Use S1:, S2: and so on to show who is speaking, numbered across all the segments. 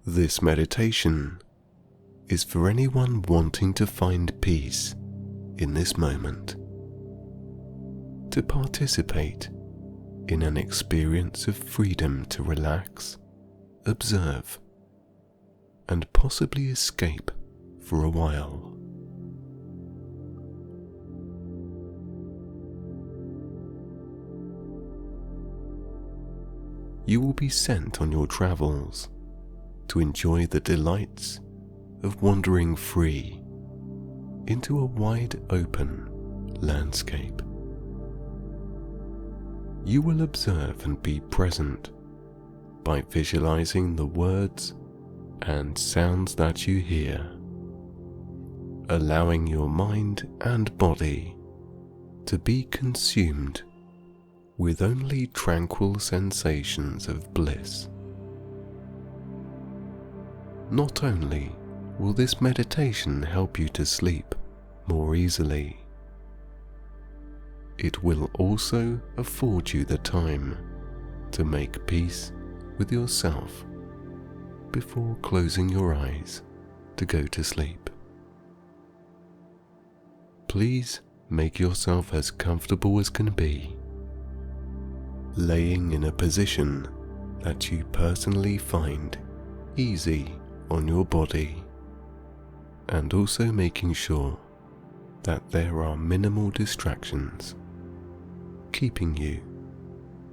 S1: This meditation is for anyone wanting to find peace in this moment, to participate in an experience of freedom to relax, observe, and possibly escape for a while. You will be sent on your travels to enjoy the delights of wandering free into a wide open landscape. You will observe and be present by visualizing the words and sounds that you hear, allowing your mind and body to be consumed with only tranquil sensations of bliss. Not only will this meditation help you to sleep more easily, it will also afford you the time to make peace with yourself before closing your eyes to go to sleep. Please make yourself as comfortable as can be, laying in a position that you personally find easy on your body, and also making sure that there are minimal distractions keeping you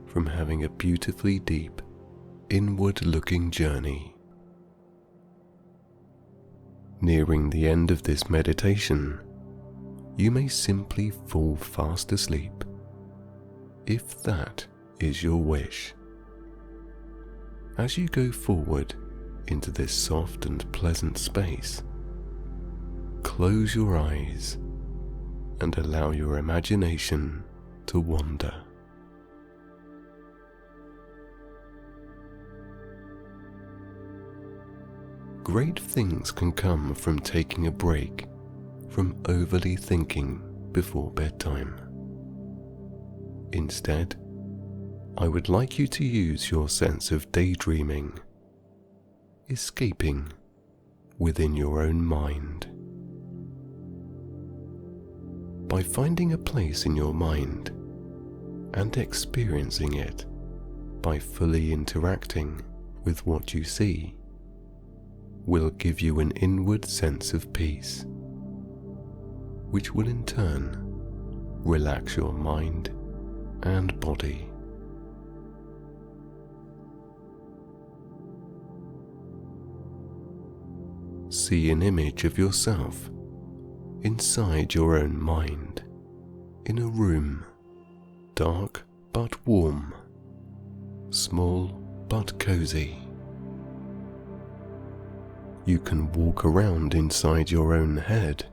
S1: from having a beautifully deep, inward-looking journey. Nearing the end of this meditation, you may simply fall fast asleep, if that is your wish. As you go forward into this soft and pleasant space, close your eyes and allow your imagination to wander. Great things can come from taking a break from overly thinking before bedtime. Instead, I would like you to use your sense of daydreaming, escaping within your own mind. By finding a place in your mind and experiencing it by fully interacting with what you see, will give you an inward sense of peace, which will in turn relax your mind and body. See an image of yourself inside your own mind, in a room, dark but warm, small but cozy. You can walk around inside your own head,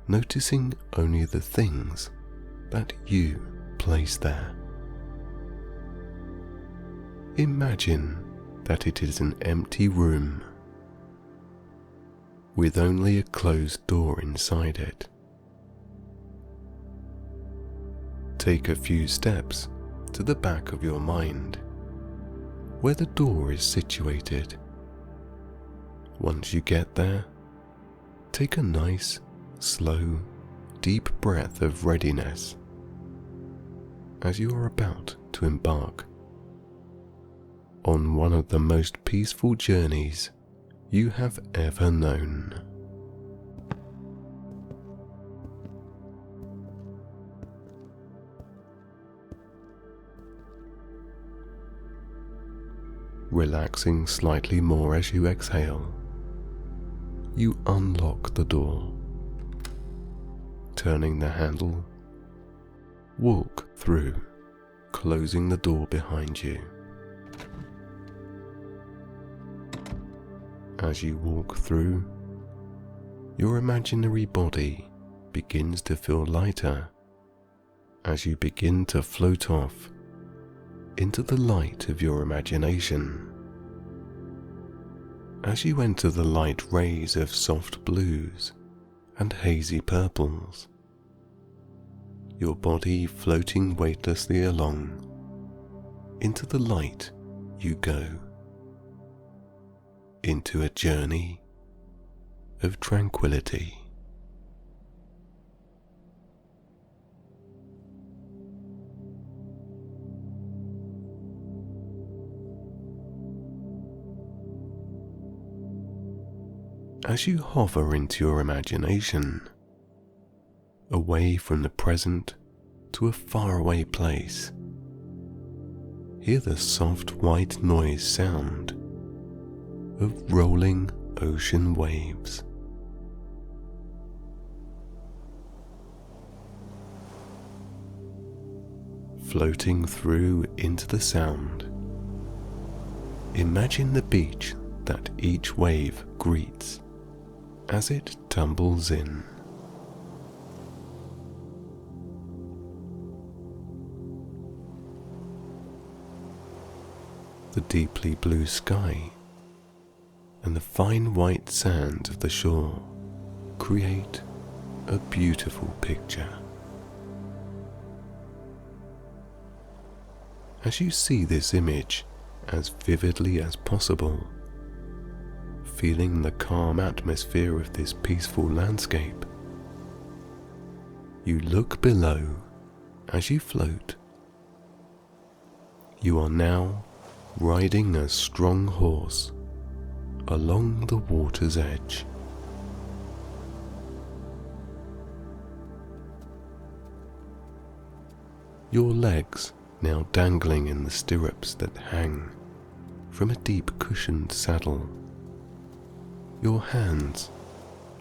S1: noticing only the things that you place there. Imagine that it is an empty room with only a closed door inside it. Take a few steps to the back of your mind, where the door is situated. Once you get there, take a nice, slow, deep breath of readiness as you are about to embark on one of the most peaceful journeys you have ever known. Relaxing slightly more as you exhale, you unlock the door. Turning the handle, walk through, closing the door behind you. As you walk through, your imaginary body begins to feel lighter as you begin to float off into the light of your imagination. As you enter the light rays of soft blues and hazy purples, your body floating weightlessly along, into the light you go, into a journey of tranquility. As you hover into your imagination, away from the present to a faraway place, hear the soft white noise sound of rolling ocean waves. Floating through into the sound, imagine the beach that each wave greets as it tumbles in. The deeply blue sky and the fine white sand of the shore create a beautiful picture. As you see this image as vividly as possible, feeling the calm atmosphere of this peaceful landscape, you look below as you float. You are now riding a strong horse along the water's edge. Your legs now dangling in the stirrups that hang from a deep cushioned saddle, your hands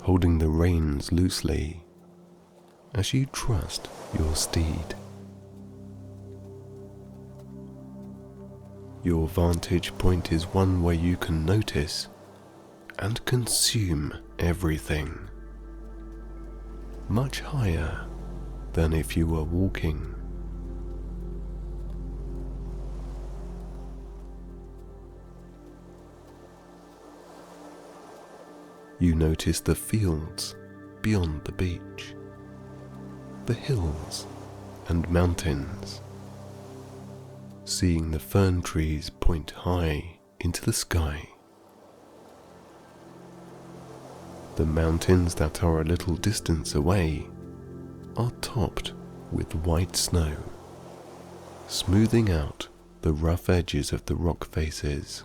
S1: holding the reins loosely as you trust your steed. Your vantage point is one where you can notice and consume everything, much higher than if you were walking. You notice the fields beyond the beach, the hills and mountains, seeing the fern trees point high into the sky. The mountains that are a little distance away are topped with white snow, smoothing out the rough edges of the rock faces.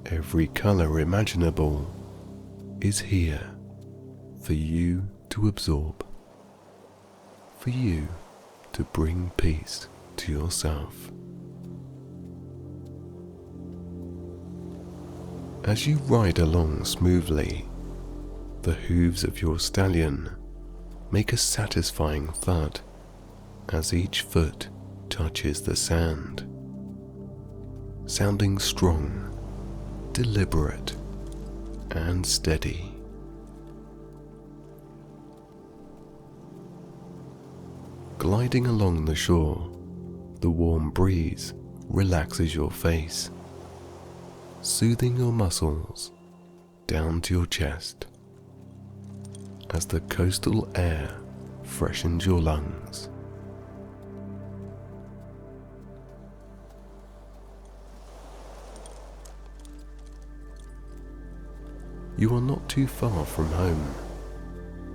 S1: Every color imaginable is here for you to absorb, for you to bring peace to yourself. As you ride along smoothly, the hooves of your stallion make a satisfying thud as each foot touches the sand, sounding strong, deliberate, and steady. Gliding along the shore, the warm breeze relaxes your face, soothing your muscles down to your chest as the coastal air freshens your lungs. You are not too far from home.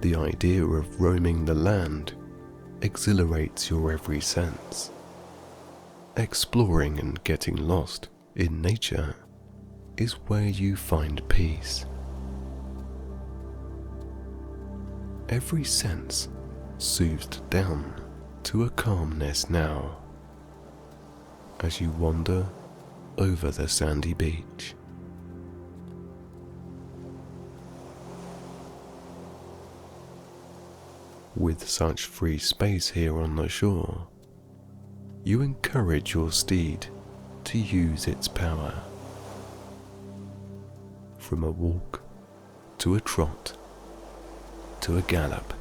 S1: The idea of roaming the land exhilarates your every sense. Exploring and getting lost in nature is where you find peace. Every sense soothed down to a calmness now as you wander over the sandy beach. With such free space here on the shore, you encourage your steed to use its power. From a walk to a trot to a gallop.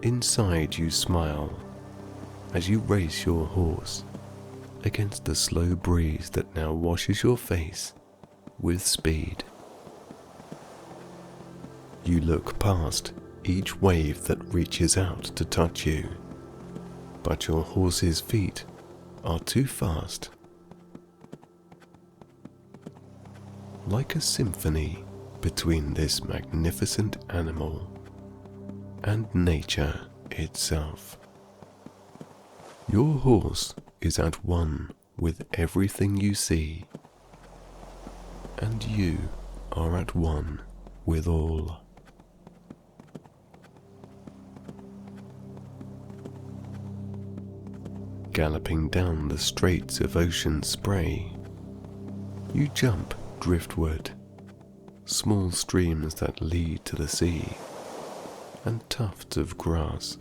S1: Inside you smile as you race your horse against the slow breeze that now washes your face with speed. You look past each wave that reaches out to touch you, but your horse's feet are too fast. Like a symphony between this magnificent animal and nature itself. Your horse is at one with everything you see, and you are at one with all. Galloping down the straits of ocean spray, you jump driftwood, small streams that lead to the sea, and tufts of grass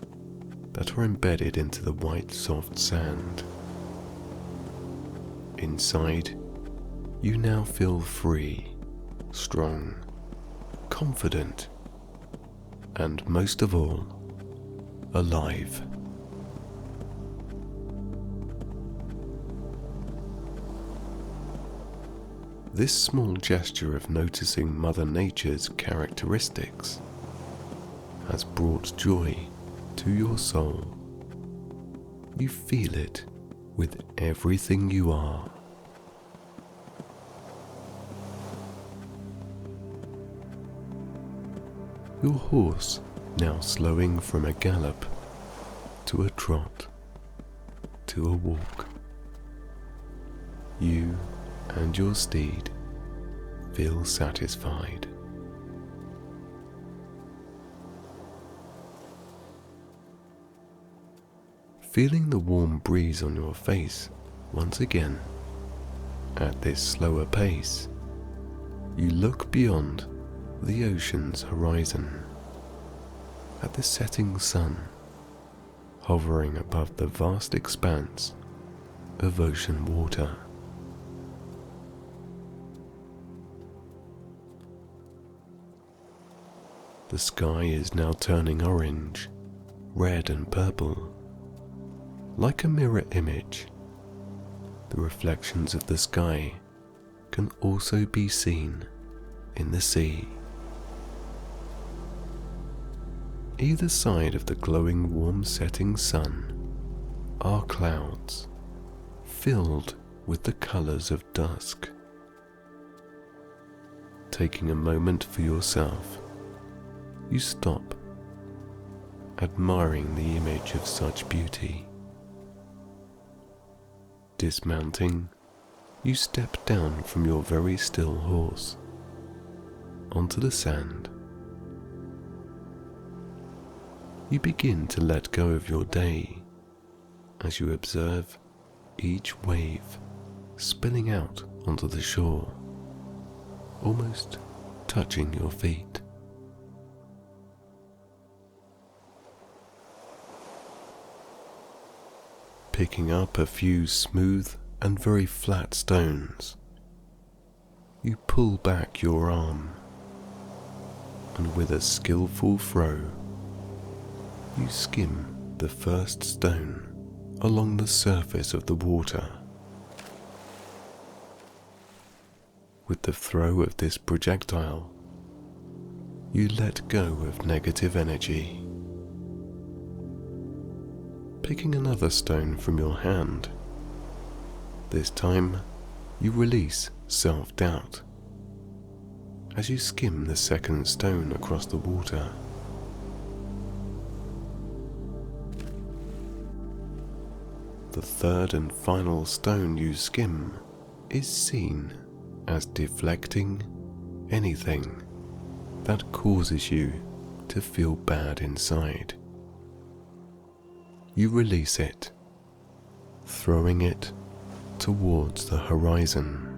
S1: that are embedded into the white soft sand. Inside, you now feel free, strong, confident, and most of all, alive. This small gesture of noticing Mother Nature's characteristics has brought joy to your soul. You feel it with everything you are. Your horse now slowing from a gallop to a trot to a walk. You and your steed feel satisfied. Feeling the warm breeze on your face once again, at this slower pace, you look beyond the ocean's horizon, at the setting sun hovering above the vast expanse of ocean water. The sky is now turning orange, red and purple. Like a mirror image, the reflections of the sky can also be seen in the sea. Either side of the glowing warm setting sun are clouds filled with the colors of dusk. Taking a moment for yourself, you stop, admiring the image of such beauty. Dismounting, you step down from your very still horse onto the sand. You begin to let go of your day as you observe each wave spilling out onto the shore, almost touching your feet. Picking up a few smooth and very flat stones, you pull back your arm, and with a skillful throw, you skim the first stone along the surface of the water. With the throw of this projectile, you let go of negative energy. Picking another stone from your hand, this time you release self-doubt as you skim the second stone across the water. The third and final stone you skim is seen as deflecting anything that causes you to feel bad inside. You release it, throwing it towards the horizon.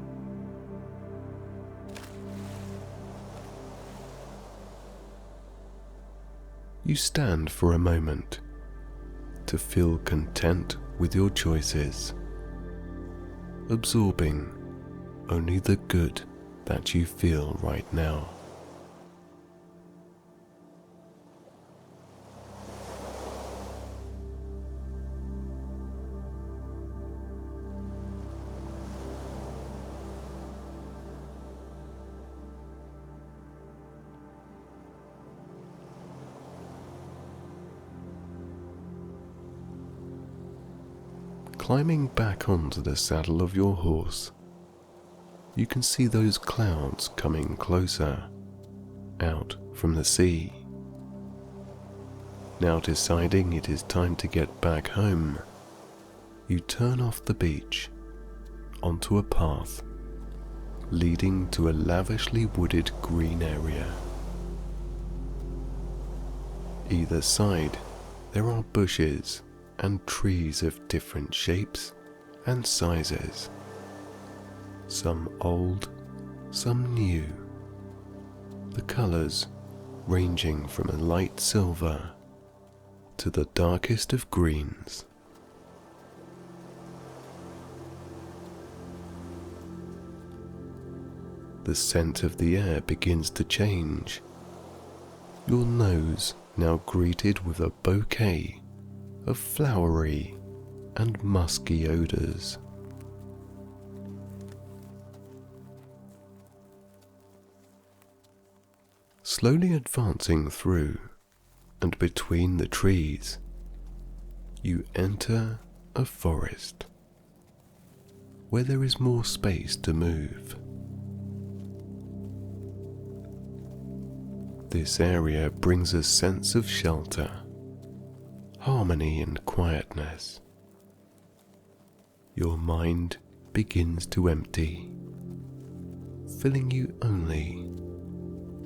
S1: You stand for a moment to feel content with your choices, absorbing only the good that you feel right now. climbing back onto the saddle of your horse, you can see those clouds coming closer, out from the sea. Now deciding it is time to get back home, you turn off the beach onto a path leading to a lavishly wooded green area. Either side, there are bushes and trees of different shapes and sizes, some old, some new, the colors ranging from a light silver to the darkest of greens. The scent of the air begins to change, your nose now greeted with a bouquet of flowery and musky odors. Slowly advancing through and between the trees, you enter a forest where there is more space to move. This area brings a sense of shelter, harmony and quietness. Your mind begins to empty, filling you only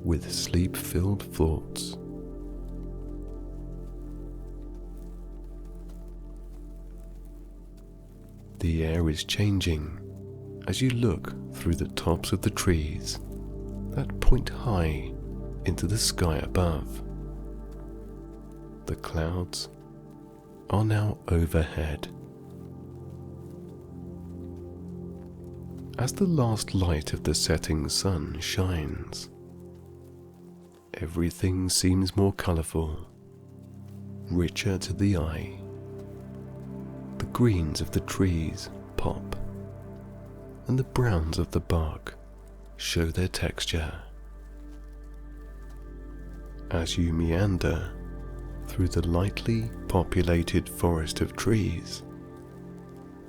S1: with sleep-filled thoughts. The air is changing as you look through the tops of the trees that point high into the sky above. The clouds are now overhead. As the last light of the setting sun shines, everything seems more colorful, richer to the eye. The greens of the trees pop, and the browns of the bark show their texture. As you meander through the lightly populated forest of trees,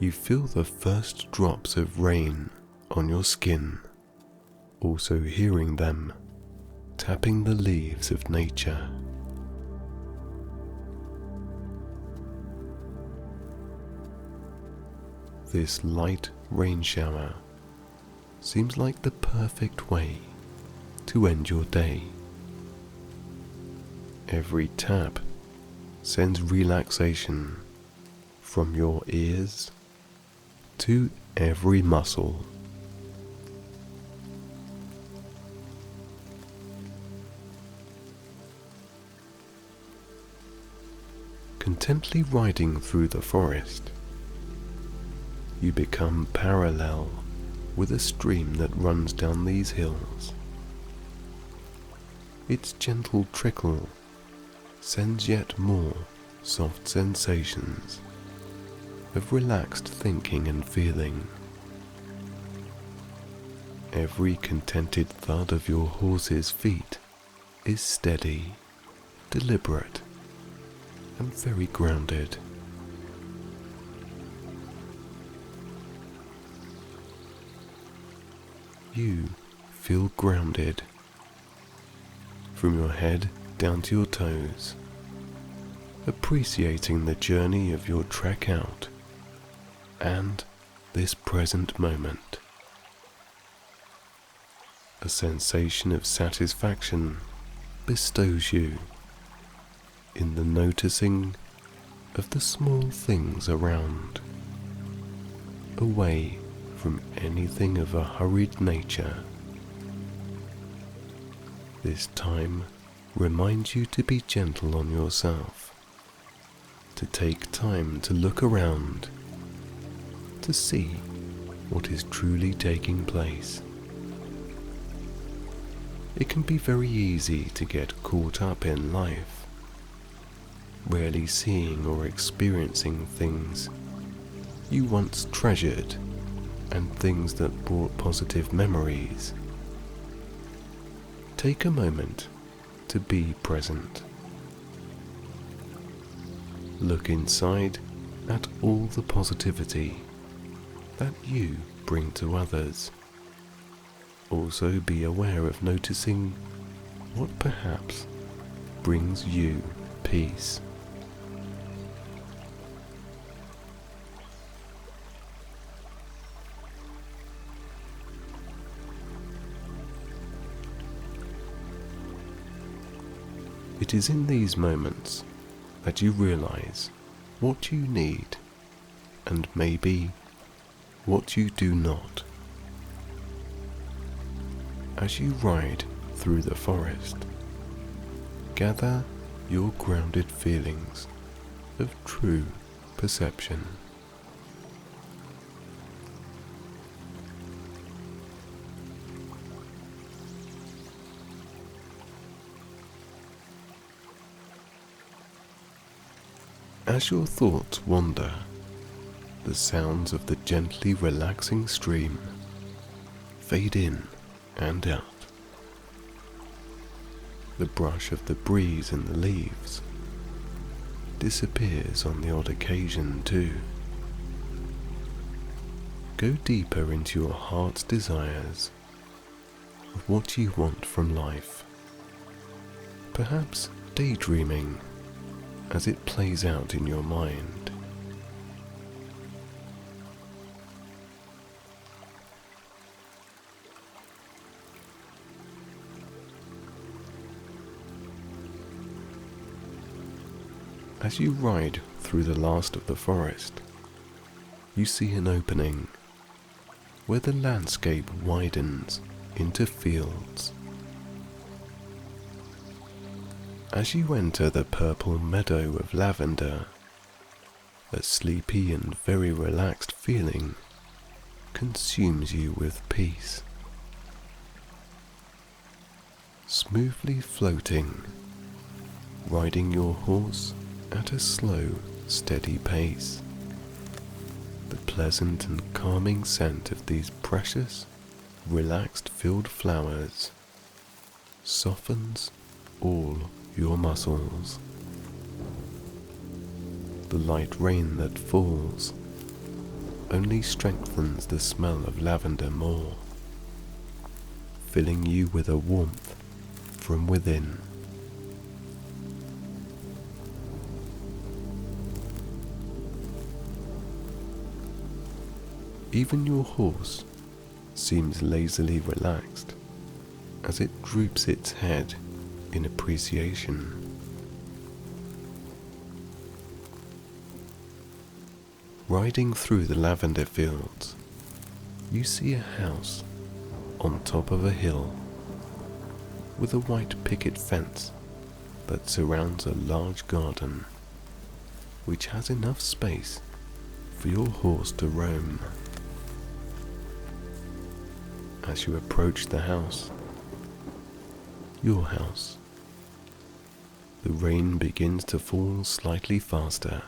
S1: you feel the first drops of rain on your skin, also hearing them tapping the leaves of nature. This light rain shower seems like the perfect way to end your day. Every tap sends relaxation from your ears to every muscle. Contently riding through the forest, you become parallel with a stream that runs down these hills. Its gentle trickle sends yet more soft sensations of relaxed thinking and feeling. Every contented thud of your horse's feet is steady, deliberate, and very grounded. You feel grounded from your head down to your toes, appreciating the journey of your trek out and this present moment. A sensation of satisfaction bestows you in the noticing of the small things around, away from anything of a hurried nature. This time reminds you to be gentle on yourself, to take time to look around, to see what is truly taking place. It can be very easy to get caught up in life, rarely seeing or experiencing things you once treasured and things that brought positive memories. Take a moment to be present. Look inside at all the positivity that you bring to others. Also be aware of noticing what perhaps brings you peace. It is in these moments that you realize what you need and maybe what you do not. As you ride through the forest, gather your grounded feelings of true perception. As your thoughts wander, the sounds of the gently relaxing stream fade in and out. The brush of the breeze in the leaves disappears on the odd occasion too. Go deeper into your heart's desires of what you want from life, perhaps daydreaming as it plays out in your mind. As you ride through the last of the forest, you see an opening where the landscape widens into fields. As you enter the purple meadow of lavender, a sleepy and very relaxed feeling consumes you with peace. Smoothly floating, riding your horse at a slow, steady pace, the pleasant and calming scent of these precious, relaxed field flowers softens all your muscles. The light rain that falls only strengthens the smell of lavender more, filling you with a warmth from within. Even your horse seems lazily relaxed as it droops its head in appreciation. Riding through the lavender fields, you see a house on top of a hill with a white picket fence that surrounds a large garden which has enough space for your horse to roam. As you approach the house, your house, the rain begins to fall slightly faster,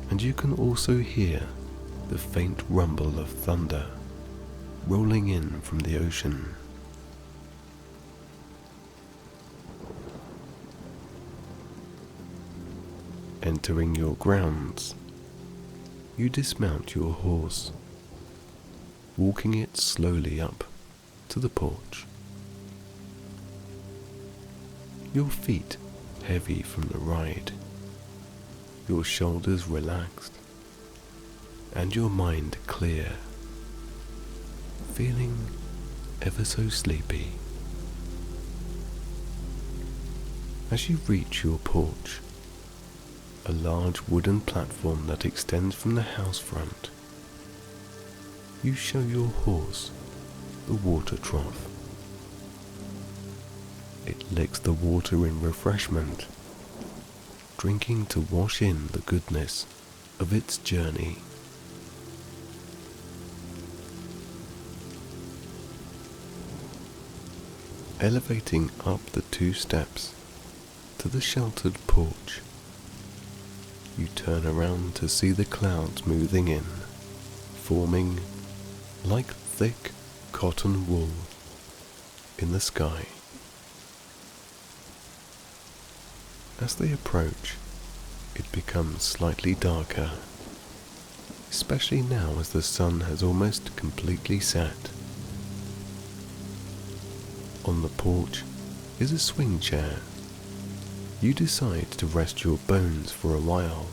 S1: and you can also hear the faint rumble of thunder rolling in from the ocean. Entering your grounds, you dismount your horse, walking it slowly up to the porch. Your feet heavy from the ride, your shoulders relaxed, and your mind clear, feeling ever so sleepy. As you reach your porch, a large wooden platform that extends from the house front, you show your horse the water trough. It licks the water in refreshment, drinking to wash in the goodness of its journey. Elevating up the 2 steps to the sheltered porch, you turn around to see the clouds moving in, forming like thick cotton wool in the sky. As they approach, it becomes slightly darker, especially now as the sun has almost completely set. On the porch is a swing chair. You decide to rest your bones for a while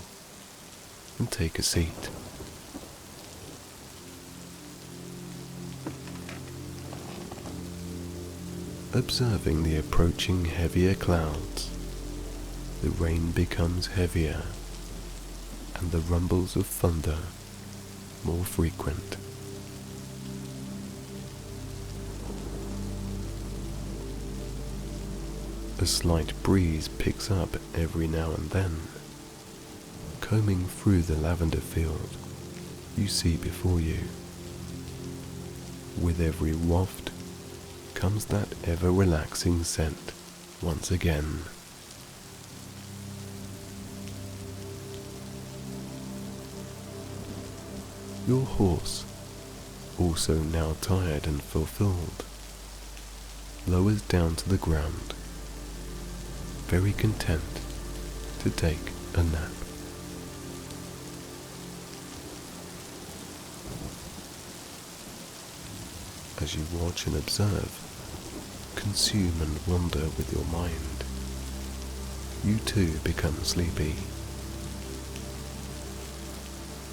S1: and take a seat. Observing the approaching heavier clouds, the rain becomes heavier and the rumbles of thunder more frequent. A slight breeze picks up every now and then, combing through the lavender field you see before you. With every waft comes that ever-relaxing scent once again. Your horse, also now tired and fulfilled, lowers down to the ground, very content to take a nap. As you watch and observe, consume and wander with your mind, you too become sleepy.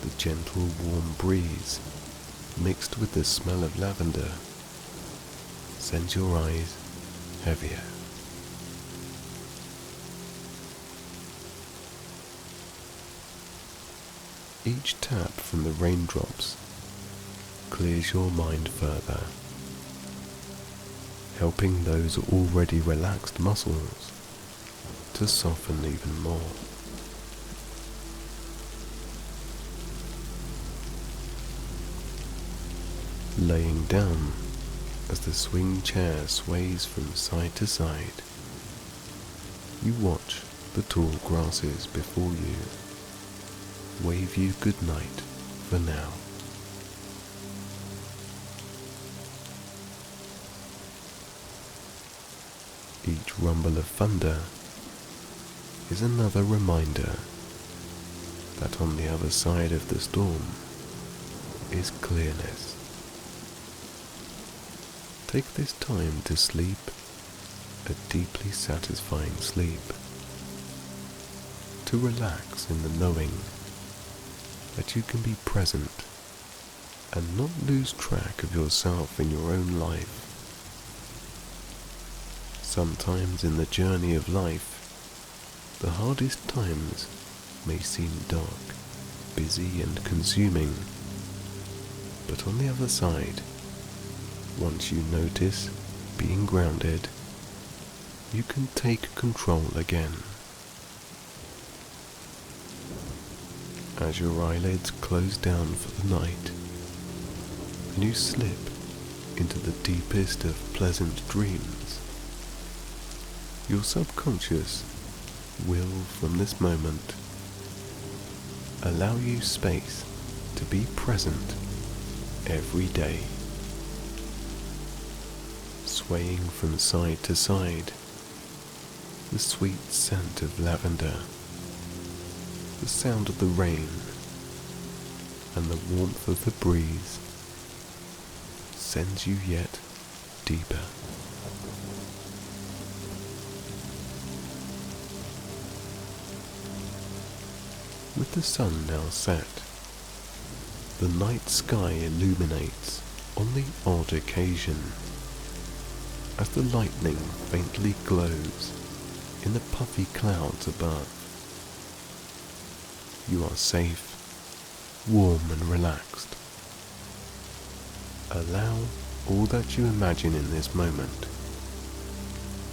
S1: The gentle warm breeze, mixed with the smell of lavender, sends your eyes heavier. Each tap from the raindrops clears your mind further, helping those already relaxed muscles to soften even more. Laying down as the swing chair sways from side to side, you watch the tall grasses before you wave you good night for now. Each rumble of thunder is another reminder that on the other side of the storm is clearness. Take this time to sleep a deeply satisfying sleep, to relax in the knowing that you can be present and not lose track of yourself in your own life. Sometimes in the journey of life, the hardest times may seem dark, busy and consuming, but on the other side, once you notice being grounded, you can take control again. As your eyelids close down for the night, and you slip into the deepest of pleasant dreams, your subconscious will, from this moment, allow you space to be present every day. Swaying from side to side, the sweet scent of lavender, the sound of the rain, and the warmth of the breeze sends you yet deeper. With the sun now set, the night sky illuminates on the odd occasion as the lightning faintly glows in the puffy clouds above. You are safe, warm and relaxed. Allow all that you imagine in this moment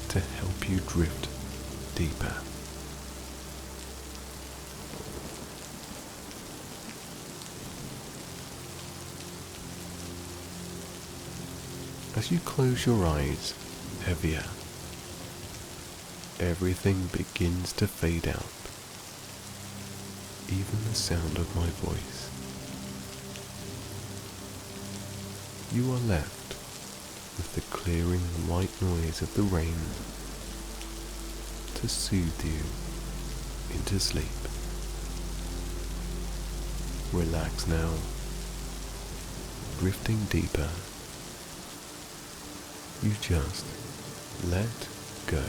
S1: to help you drift deeper. As you close your eyes heavier, everything begins to fade out, even the sound of my voice. You are left with the clearing white noise of the rain to soothe you into sleep. Relax now, drifting deeper. You just let go.